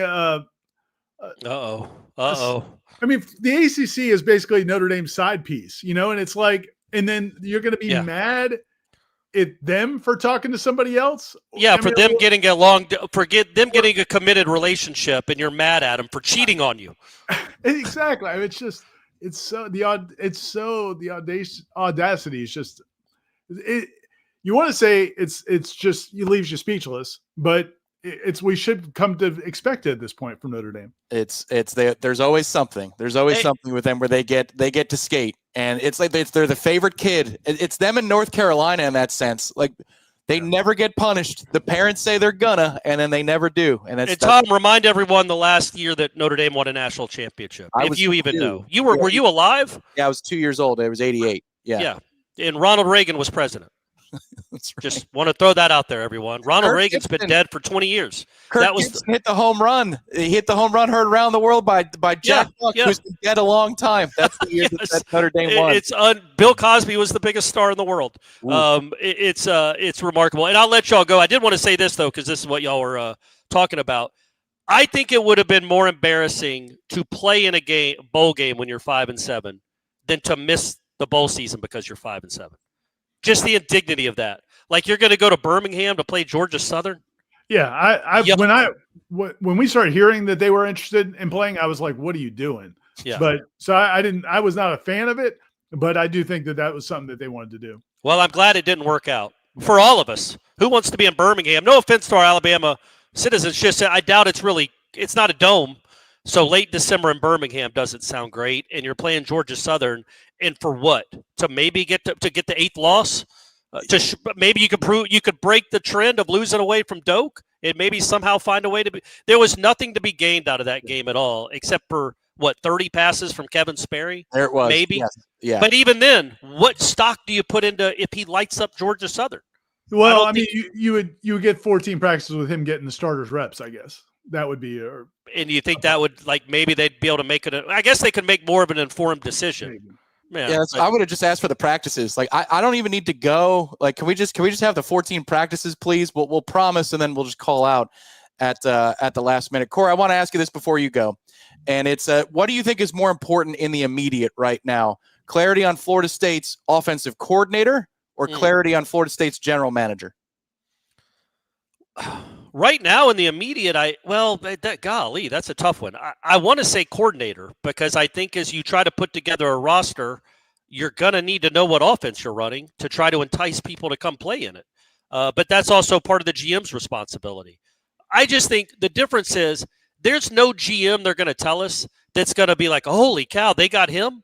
I mean, the ACC is basically Notre Dame's side piece, and it's like, and then you're going to be mad at them for talking to somebody else. Yeah, for them getting getting a committed relationship, and you're mad at them for cheating on you. Exactly. I mean, the audacity is just it. You want to say it's just leaves you speechless, but we should come to expect it at this point from Notre Dame. There's always something. There's always something with them where they get to skate, and it's like they're the favorite kid. It's them in North Carolina in that sense. Like they never get punished. The parents say they're gonna, and then they never do. And Tom, remind everyone the last year that Notre Dame won a national championship. If you even know, were you alive? Yeah, I was 2 years old. It was '88. Yeah. And Ronald Reagan was president. That's right. Just want to throw that out there, everyone. Ronald Kirk Reagan's been Gibson. dead for 20 years. Kirk That was Gibson hit the home run. He hit the home run heard around the world by Jack Buck, who's been dead a long time. That's the year that Notre Dame won. Bill Cosby was the biggest star in the world. It's remarkable. And I'll let y'all go. I did want to say this, though, because this is what y'all were talking about. I think it would have been more embarrassing to play in a bowl game when you're 5-7 than to miss the bowl season because you're 5-7. Just the indignity of that. Like, you're going to go to Birmingham to play Georgia Southern? Yeah, when we started hearing that they were interested in playing, I was like, "What are you doing?" Yeah. But so I was not a fan of it, but I do think that was something that they wanted to do. Well, I'm glad it didn't work out for all of us. Who wants to be in Birmingham? No offense to our Alabama citizens, just I doubt it's not a dome. So late December in Birmingham doesn't sound great, and you're playing Georgia Southern, and for what? To maybe get the 8th loss. Maybe you could break the trend of losing away from Doak and maybe somehow find a way to be. There was nothing to be gained out of that game at all, except for 30 passes from Kevin Sperry. There it was, maybe. Yes. Yeah. But even then, what stock do you put into if he lights up Georgia Southern? Well, I mean, you would get 14 practices with him getting the starters reps. I guess that would be. And you think that would maybe they'd be able to make it? I guess they could make more of an informed decision. Maybe. Yeah, I would have just asked for the practices. Like, I don't even need to go. Like, can we just have the 14 practices, please? We'll promise, and then we'll just call out at the last minute. Corey, I want to ask you this before you go, and it's what do you think is more important in the immediate right now? Clarity on Florida State's offensive coordinator, or clarity on Florida State's general manager? Right now in the immediate, golly, that's a tough one. I want to say coordinator because I think as you try to put together a roster, you're going to need to know what offense you're running to try to entice people to come play in it. But that's also part of the GM's responsibility. I just think the difference is there's no GM they're going to tell us that's going to be like, holy cow, they got him.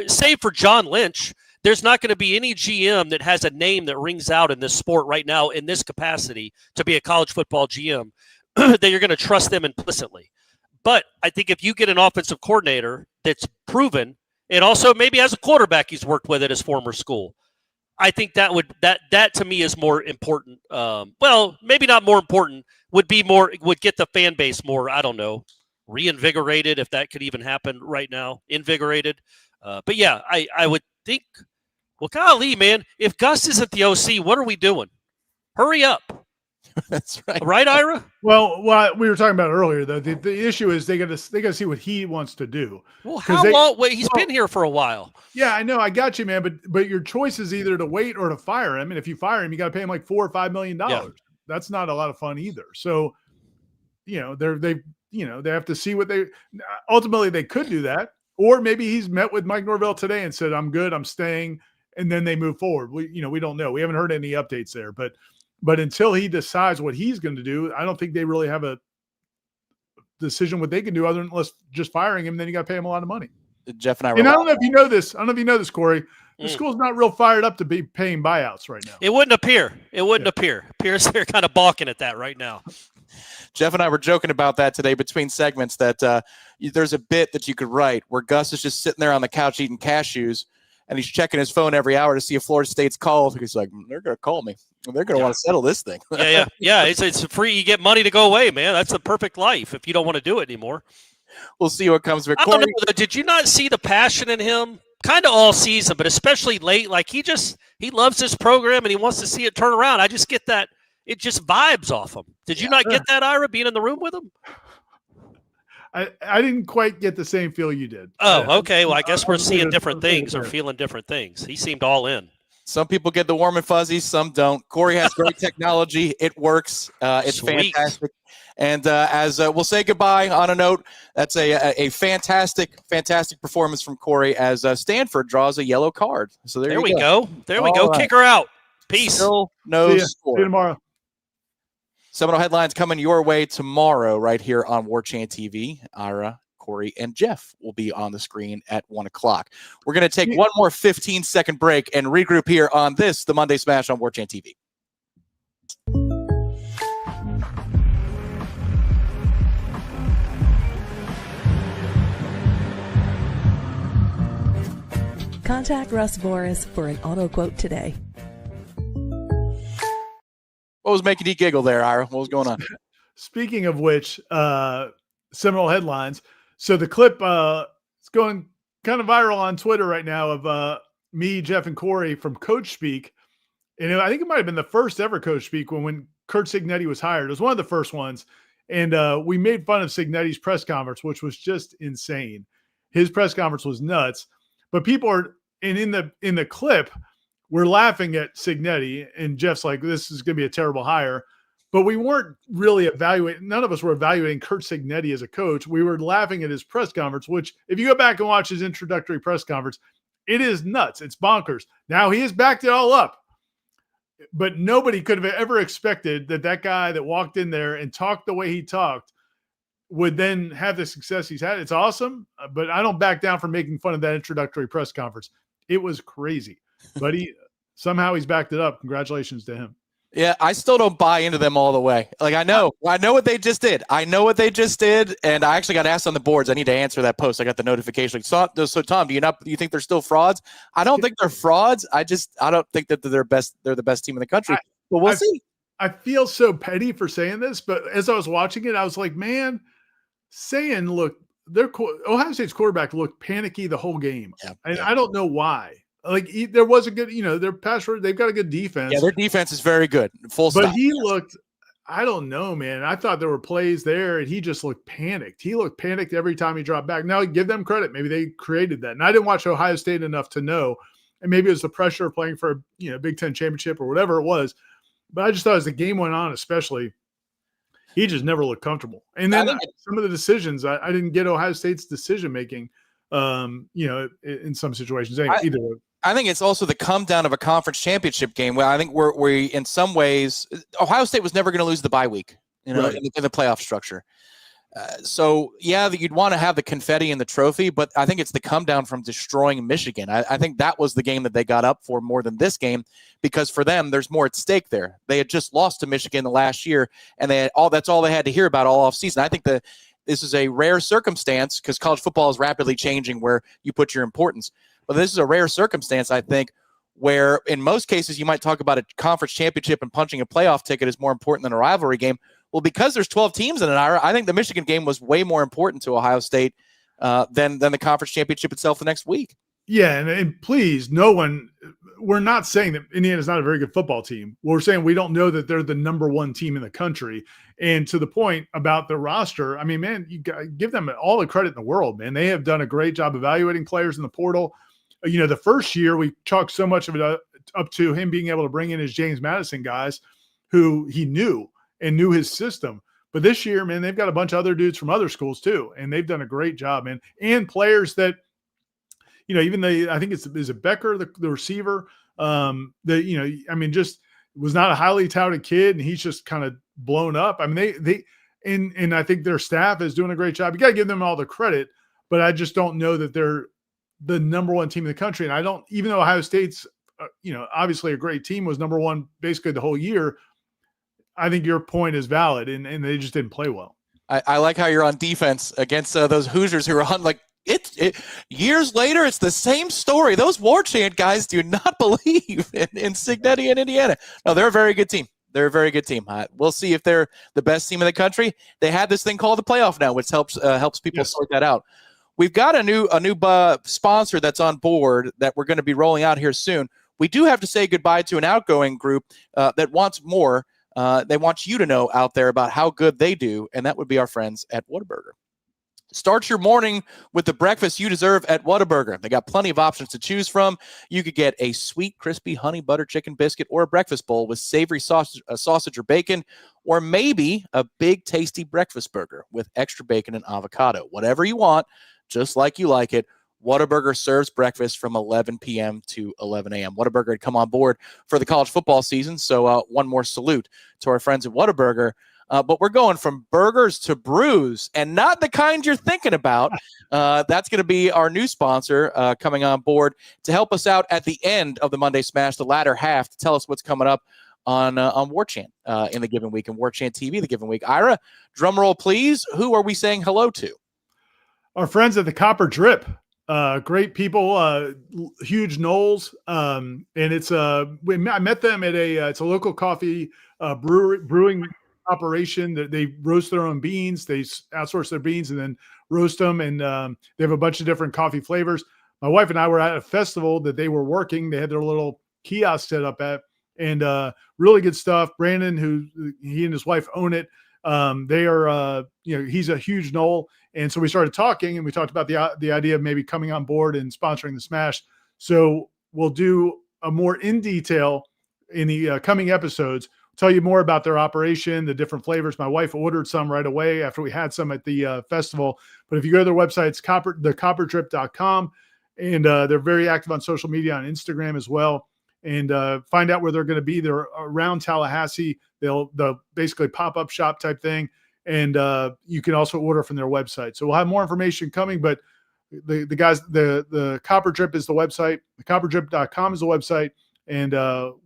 Save for John Lynch. There's not going to be any GM that has a name that rings out in this sport right now in this capacity to be a college football GM that you're going to trust them implicitly. But I think if you get an offensive coordinator that's proven and also maybe has a quarterback he's worked with at his former school, I think that to me is more important. Well, maybe not more important, would get the fan base more, I don't know, reinvigorated, if that could even happen right now, invigorated. But yeah, I would think, well, golly, man, if Gus isn't the OC, what are we doing? Hurry up. That's right. Right, Ira? Well, we were talking about earlier, though. The issue is they got to see what he wants to do. Well, how long? Wait, he's been here for a while. Yeah, I know. I got you, man. But your choice is either to wait or to fire him. And if you fire him, you got to pay him like $4 or $5 million. Yeah. That's not a lot of fun either. So, they have to see what ultimately they could do that. Or maybe he's met with Mike Norvell today and said, I'm good, I'm staying. And then they move forward. We don't know. We haven't heard any updates there. But until he decides what he's going to do, I don't think they really have a decision what they can do other than just firing him. Then you got to pay him a lot of money. Jeff and I. And I don't know if you know this. I don't know if you know this, Corey. The school's not real fired up to be paying buyouts right now. It wouldn't appear. Appears they're kind of balking at that right now. Jeff and I were joking about that today between segments that there's a bit that you could write where Gus is just sitting there on the couch eating cashews. And he's checking his phone every hour to see if Florida State's called. He's like, they're going to call me. They're going to want to settle this thing. Yeah. It's free. You get money to go away, man. That's the perfect life if you don't want to do it anymore. We'll see what comes. I don't know, did you not see the passion in him? Kind of all season, but especially late. Like he loves this program and he wants to see it turn around. I just get that. It just vibes off him. Did you not get that, Ira, being in the room with him? I didn't quite get the same feel you did. Oh, okay. Well, I guess we're seeing different things or feeling different things. He seemed all in. Some people get the warm and fuzzies, some don't. Corey has great technology. It works. It's Sweet. Fantastic. And as we'll say goodbye on a note, that's a fantastic performance from Corey as Stanford draws a yellow card. So there we go. There we go. Right. Kick her out. Peace. Still no score. See you tomorrow. Seminole headlines coming your way tomorrow right here on Warchant TV. Ira, Corey, and Jeff will be on the screen at 1 o'clock. We're going to take one more 15-second break and regroup here on the Monday Smash on Warchant TV. Contact Russ Voris for an auto quote today. What was making you giggle there, Ira? What was going on? Speaking of which, Seminole headlines. So the clip is going kind of viral on Twitter right now of me, Jeff, and Corey from Coach Speak. And I think it might have been the first ever Coach Speak when Curt Cignetti was hired. It was one of the first ones. And we made fun of Cignetti's press conference, which was just insane. His press conference was nuts. But people are, and in the clip, we're laughing at Cignetti, and Jeff's like, this is going to be a terrible hire. But we weren't really evaluating, none of us were evaluating Curt Cignetti as a coach. We were laughing at his press conference, which if you go back and watch his introductory press conference, it is nuts. It's bonkers. Now he has backed it all up. But nobody could have ever expected that guy that walked in there and talked the way he talked would then have the success he's had. It's awesome, but I don't back down from making fun of that introductory press conference. It was crazy, but somehow he's backed it up. Congratulations to him. Yeah, I still don't buy into them all the way. Like, I know what they just did. And I actually got asked on the boards. I need to answer that post. I got the notification. So Tom, do you think they're still frauds? I don't think they're frauds. I don't think that they're the best team in the country. But we'll see. I feel so petty for saying this, but as I was watching it, I was like, man, Ohio State's quarterback looked panicky the whole game. Yeah, and I don't know why. Like, there was a good, their pass rush, they've got a good defense. Yeah, their defense is very good. Full stop. But he looked, I don't know, man. I thought there were plays there, and he just looked panicked. He looked panicked every time he dropped back. Now, give them credit. Maybe they created that. And I didn't watch Ohio State enough to know. And maybe it was the pressure of playing for a Big Ten championship or whatever it was. But I just thought as the game went on, especially, he just never looked comfortable. And then some of the decisions, I didn't get Ohio State's decision-making, in some situations. Either way. I think it's also the come down of a conference championship game where I think we in some ways, Ohio State was never going to lose the bye week, right, in the playoff structure. So yeah, you'd want to have the confetti and the trophy, but I think it's the come down from destroying Michigan. I think that was the game that they got up for more than this game, because for them, there's more at stake there. They had just lost to Michigan the last year, and that's all they had to hear about all offseason. I think this is a rare circumstance because college football is rapidly changing where you put your importance. But this is a rare circumstance, I think, where in most cases you might talk about a conference championship and punching a playoff ticket is more important than a rivalry game. Well, because there's 12 teams in it, I think the Michigan game was way more important to Ohio State than the conference championship itself the next week. Yeah, and please, we're not saying that Indiana's not a very good football team. We're saying we don't know that they're the number one team in the country. And to the point about the roster, I mean, man, you got to give them all the credit in the world, man. They have done a great job evaluating players in the portal. The first year we chalked so much of it up to him being able to bring in his James Madison guys who he knew and knew his system. But this year, man, they've got a bunch of other dudes from other schools too, and they've done a great job, man. And players that, even I think is it Becker, the receiver, just was not a highly touted kid, and he's just kind of blown up. I mean, and I think their staff is doing a great job. You got to give them all the credit, but I just don't know that they're the number one team in the country. And I don't, even though Ohio State's, obviously a great team, was number one basically the whole year, I think your point is valid, and they just didn't play well. I like how you're on defense against those Hoosiers who are on, like, years later, it's the same story. Those Warchant guys do not believe in Cignetti and Indiana. No, they're a very good team. We'll see if they're the best team in the country. They have this thing called the playoff now, which helps people sort that out. We've got a new sponsor that's on board that we're going to be rolling out here soon. We do have to say goodbye to an outgoing group that wants more. They want you to know out there about how good they do, and that would be our friends at Whataburger. Start your morning with the breakfast you deserve at Whataburger. They got plenty of options to choose from. You could get a sweet, crispy honey butter chicken biscuit or a breakfast bowl with savory sausage or bacon, or maybe a big, tasty breakfast burger with extra bacon and avocado. Whatever you want, just like you like it. Whataburger serves breakfast from 11 p.m. to 11 a.m. Whataburger had come on board for the college football season, so one more salute to our friends at Whataburger. But we're going from burgers to brews, and not the kind you're thinking about. That's going to be our new sponsor coming on board to help us out at the end of the Monday Smash, the latter half, to tell us what's coming up on Warchant in the given week, and Warchant TV the given week. Ira, drum roll, please. Who are we saying hello to? Our friends at the Copper Drip. Great people, huge Noles. And it's I met them at it's a local coffee brewing operation that they roast their own beans. They outsource their beans and then roast them. And they have a bunch of different coffee flavors. My wife and I were at a festival that they were working. They had their little kiosk set up at, and really good stuff. Brandon, he and his wife own it. They are, he's a huge Nole. And so we started talking, and we talked about the idea of maybe coming on board and sponsoring the Smash. So we'll do a more in detail in the coming episodes. Tell you more about their operation, the different flavors. My wife ordered some right away after we had some at the festival. But if you go to their website, it's thecoppertrip.com, and they're very active on social media, on Instagram as well. And find out where they're going to be. They're around Tallahassee. They'll basically pop-up shop type thing. And you can also order from their website. So we'll have more information coming, but the guys, the Copper Drip is the website. Thecoppertrip.com is the website. And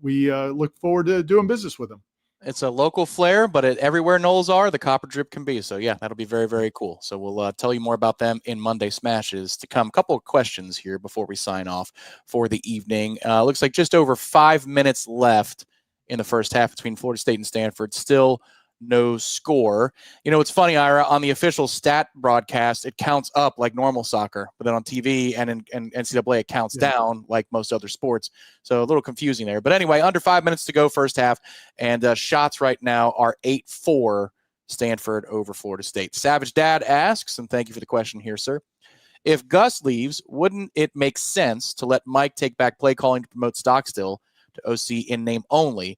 we look forward to doing business with them. It's a local flair, but everywhere Noles are, the Copper Drip can be. So, yeah, that'll be very, very cool. So we'll tell you more about them in Monday Smashes to come. A couple of questions here before we sign off for the evening. Looks like just over 5 minutes left in the first half between Florida State and Stanford. Still no score. It's funny, Ira, on the official stat broadcast, it counts up like normal soccer, but then on TV and in NCAA, it counts down like most other sports. So a little confusing there. But anyway, under 5 minutes to go first half, and shots right now are 8-4 Stanford over Florida State. Savage Dad asks, and thank you for the question here, sir. If Gus leaves, wouldn't it make sense to let Mike take back play calling to promote Stockstill to OC in name only?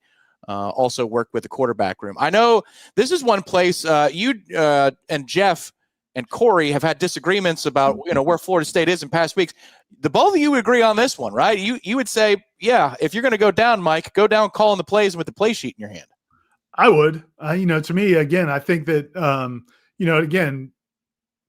Also work with the quarterback room. I know this is one place you and Jeff and Corey have had disagreements about, where Florida State is in past weeks. The both of you would agree on this one, right? You would say, yeah, if you're going to go down, Mike, go down calling the plays with the play sheet in your hand. I would. To me, again, I think that, again,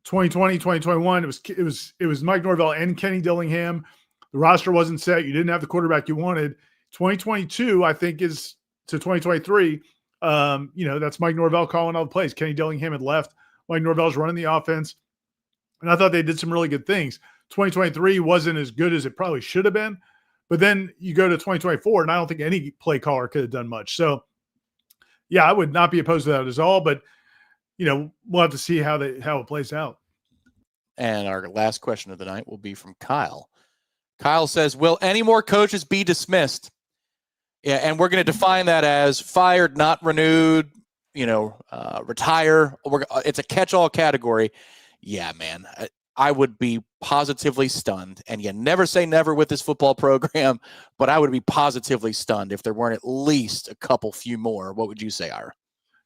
2020, 2021, it was Mike Norvell and Kenny Dillingham. The roster wasn't set. You didn't have the quarterback you wanted. 2022, I think, is to 2023. That's Mike Norvell calling all the plays. Kenny Dillingham had left. Mike Norvell's running the offense. And I thought they did some really good things. 2023 wasn't as good as it probably should have been. But then you go to 2024, and I don't think any play caller could have done much. So, yeah, I would not be opposed to that at all. But, we'll have to see how it plays out. And our last question of the night will be from Kyle. Kyle says, will any more coaches be dismissed? Yeah, and we're going to define that as fired, not renewed, retire. It's a catch-all category. Yeah, man, I would be positively stunned. And you never say never with this football program, but I would be positively stunned if there weren't at least a few more. What would you say, Ira?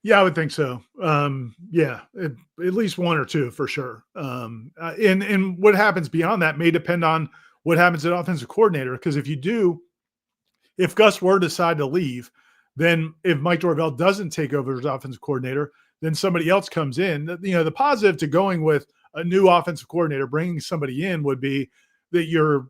Yeah, I would think so. At least one or two for sure. And what happens beyond that may depend on what happens at offensive coordinator. Because if Gus were to decide to leave, then if Mike Norvell doesn't take over as offensive coordinator, then somebody else comes in. The positive to going with a new offensive coordinator, bringing somebody in, would be that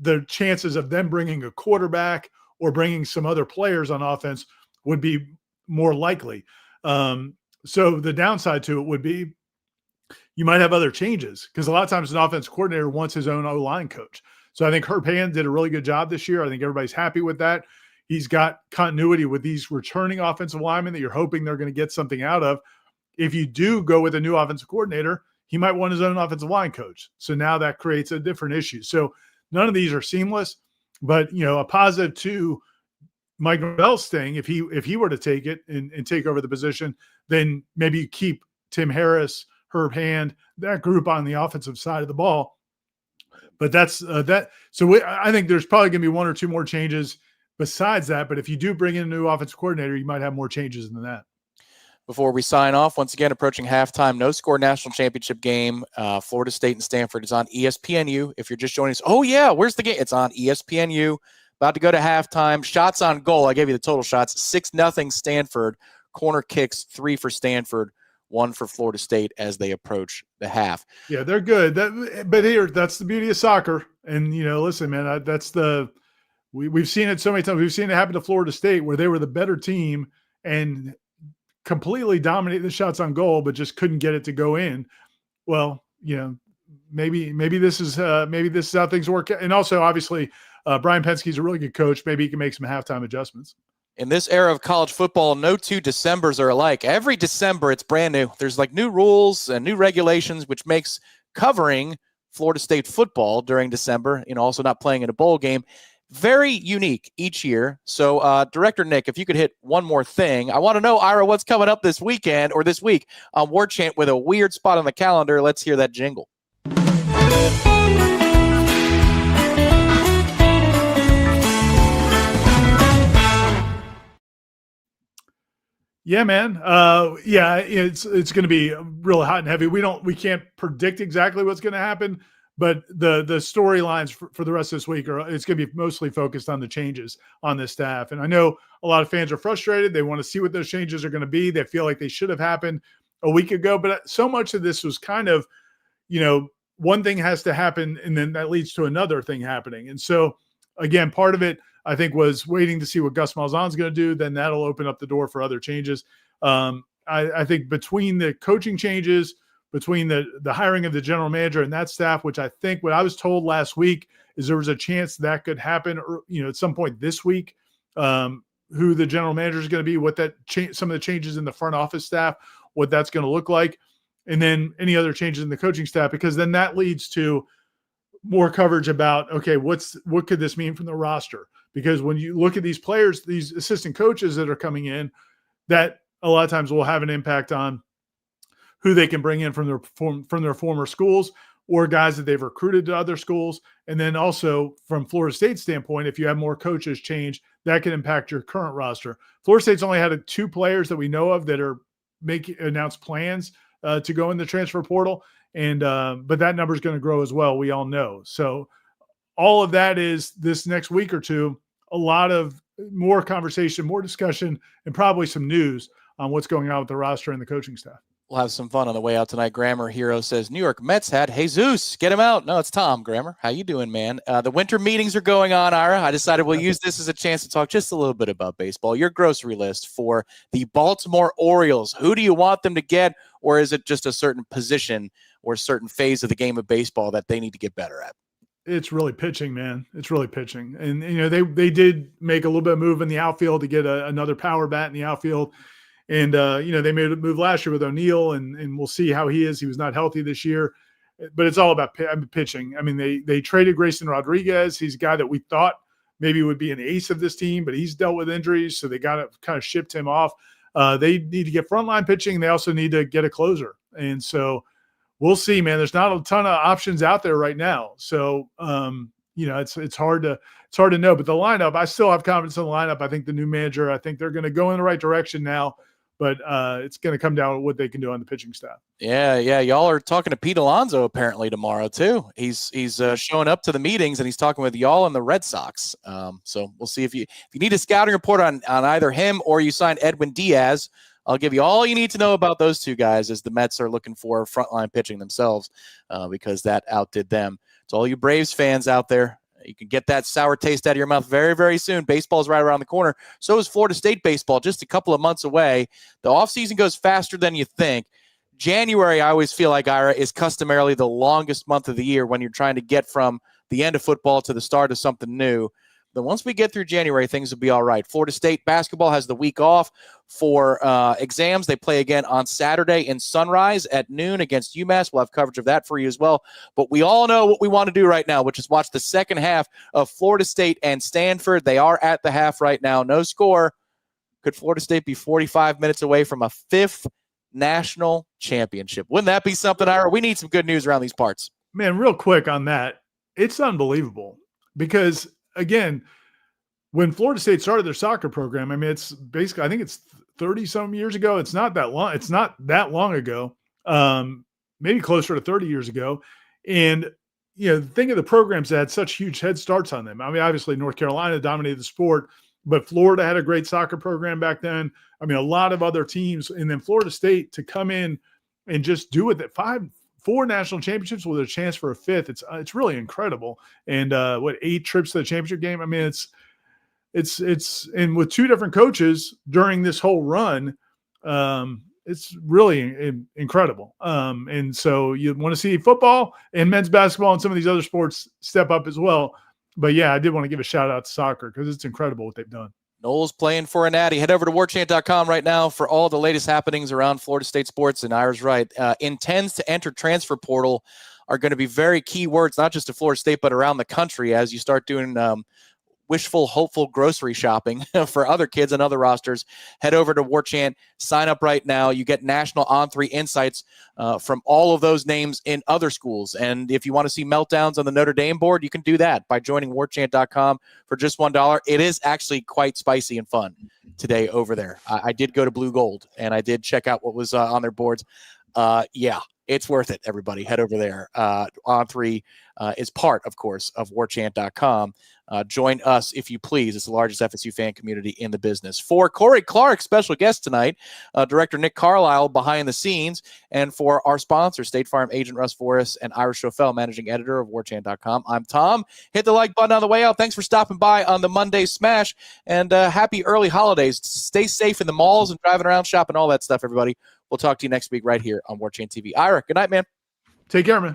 the chances of them bringing a quarterback or bringing some other players on offense would be more likely. So the downside to it would be you might have other changes, because a lot of times an offensive coordinator wants his own O-line coach. So I think Herb Hand did a really good job this year. I think everybody's happy with that. He's got continuity with these returning offensive linemen that you're hoping they're going to get something out of. If you do go with a new offensive coordinator, he might want his own offensive line coach. So now that creates a different issue. So none of these are seamless, but a positive to Mike Norvell's thing, if he were to take it and take over the position, then maybe you keep Tim Harris, Herb Hand, that group on the offensive side of the ball. But that's that. So I think there's probably going to be one or two more changes besides that. But if you do bring in a new offensive coordinator, you might have more changes than that. Before we sign off, once again, approaching halftime, no score national championship game. Florida State and Stanford is on ESPNU. If you're just joining us, oh yeah, where's the game? It's on ESPNU. About to go to halftime. Shots on goal. I gave you the total shots. 6-0 Stanford. Corner kicks, 3 for Stanford, 1 for Florida State as they approach the half. Yeah, they're good. But here, that's the beauty of soccer. And, listen, man, we've seen it so many times. We've seen it happen to Florida State where they were the better team and completely dominated the shots on goal, but just couldn't get it to go in. Well, maybe this is how things work. And also, obviously, Brian Penske's a really good coach. Maybe he can make some halftime adjustments. In this era of college football, no 2 Decembers are alike. Every December, it's brand new. There's like new rules and new regulations, which makes covering Florida State football during December, also not playing in a bowl game, very unique each year. So, Director Nick, if you could hit one more thing, I want to know, Ira, what's coming up this weekend or this week on Warchant with a weird spot on the calendar. Let's hear that jingle. Yeah, man. It's going to be really hot and heavy. We can't predict exactly what's going to happen, but the storylines for the rest of this week it's going to be mostly focused on the changes on the staff. And I know a lot of fans are frustrated. They want to see what those changes are going to be. They feel like they should have happened a week ago, but so much of this was kind of, one thing has to happen and then that leads to another thing happening. And so again, part of it, I think, was waiting to see what Gus Malzahn is going to do. Then that'll open up the door for other changes. I think between the coaching changes, between the hiring of the general manager and that staff, which I think what I was told last week is there was a chance that could happen, at some point this week, who the general manager is going to be, what some of the changes in the front office staff, what that's going to look like, and then any other changes in the coaching staff, because then that leads to more coverage about, okay, what could this mean from the roster? Because when you look at these players, these assistant coaches that are coming in, that a lot of times will have an impact on who they can bring in from their former schools or guys that they've recruited to other schools. And then also from Florida State's standpoint, if you have more coaches change, that can impact your current roster. Florida State's only had 2 players that we know of that are announced plans to go in the transfer portal. And but that number is going to grow as well. We all know. So all of that is this next week or two, a lot of more conversation, more discussion, and probably some news on what's going on with the roster and the coaching staff. We'll have some fun on the way out tonight. Grammar Hero says, New York Mets had Jesus. Get him out. No, it's Tom, Grammar. How you doing, man? The winter meetings are going on, Ira. I decided we'll use this as a chance to talk just a little bit about baseball. Your grocery list for the Baltimore Orioles. Who do you want them to get, or is it just a certain position or a certain phase of the game of baseball that they need to get better at? It's really pitching, man. It's really pitching. And, they did make a little bit of move in the outfield to get another power bat in the outfield. And, they made a move last year with O'Neill, and we'll see how he is. He was not healthy this year. But it's all about pitching. I mean, they traded Grayson Rodriguez. He's a guy that we thought maybe would be an ace of this team, but he's dealt with injuries, so they got to kind of shipped him off. They need to get frontline pitching. They also need to get a closer. And so we'll see, man. There's not a ton of options out there right now. So, it's hard to know. But the lineup, I still have confidence in the lineup. I think the new manager, I think they're going to go in the right direction now. But it's going to come down to what they can do on the pitching staff. Yeah. Y'all are talking to Pete Alonso apparently tomorrow too. He's showing up to the meetings and he's talking with y'all and the Red Sox. So we'll see if you need a scouting report on either him or you sign Edwin Diaz. I'll give you all you need to know about those two guys as the Mets are looking for frontline pitching themselves because that outdid them. To all you Braves fans out there, you can get that sour taste out of your mouth very, very soon. Baseball's right around the corner. So is Florida State baseball, just a couple of months away. The offseason goes faster than you think. January, I always feel like, Ira, is customarily the longest month of the year when you're trying to get from the end of football to the start of something new. Then once we get through January, things will be all right. Florida State basketball has the week off for exams. They play again on Saturday in Sunrise at noon against UMass. We'll have coverage of that for you as well. But we all know what we want to do right now, which is watch the second half of Florida State and Stanford. They are at the half right now. No score. Could Florida State be 45 minutes away from a 5th national championship? Wouldn't that be something, Ira? We need some good news around these parts. Man, real quick on that, it's unbelievable because – again, when Florida State started their soccer program, I mean, it's basically, I think it's 30-some years ago. It's not that long. It's not that long ago, maybe closer to 30 years ago. And, think of the programs that had such huge head starts on them. I mean, obviously North Carolina dominated the sport, but Florida had a great soccer program back then. I mean, a lot of other teams. And then Florida State to come in and just do it at 4 national championships with a chance for a 5th. It's really incredible. And 8 trips to the championship game. I mean, it's and with 2 different coaches during this whole run, It's really incredible. And so you want to see football and men's basketball and some of these other sports step up as well. But yeah, I did want to give a shout out to soccer because it's incredible what they've done. Noles playing for a natty. Head over to warchant.com right now for all the latest happenings around Florida State sports. And Ira's right. Intends to enter transfer portal are going to be very key words, not just to Florida State, but around the country as you start doing wishful, hopeful grocery shopping for other kids and other rosters. Head over to Warchant, sign up right now. You get national On3 insights from all of those names in other schools. And if you want to see meltdowns on the Notre Dame board, you can do that by joining warchant.com for just $1. It is actually quite spicy and fun today over there. I did go to Blue Gold and I did check out what was on their boards. Yeah, it's worth it, everybody. Head over there. On3 is part, of course, of warchant.com. Join us, if you please. It's the largest FSU fan community in the business. For Corey Clark, special guest tonight, Director Nick Carlisle behind the scenes, and for our sponsor, State Farm agent Russ Forrest and Ira Schofel, managing editor of warchant.com. I'm Tom. Hit the like button on the way out. Thanks for stopping by on the Monday Smash, and happy early holidays. Stay safe in the malls and driving around, shopping, all that stuff, everybody. We'll talk to you next week right here on Warchant TV. Ira, good night, man. Take care, man.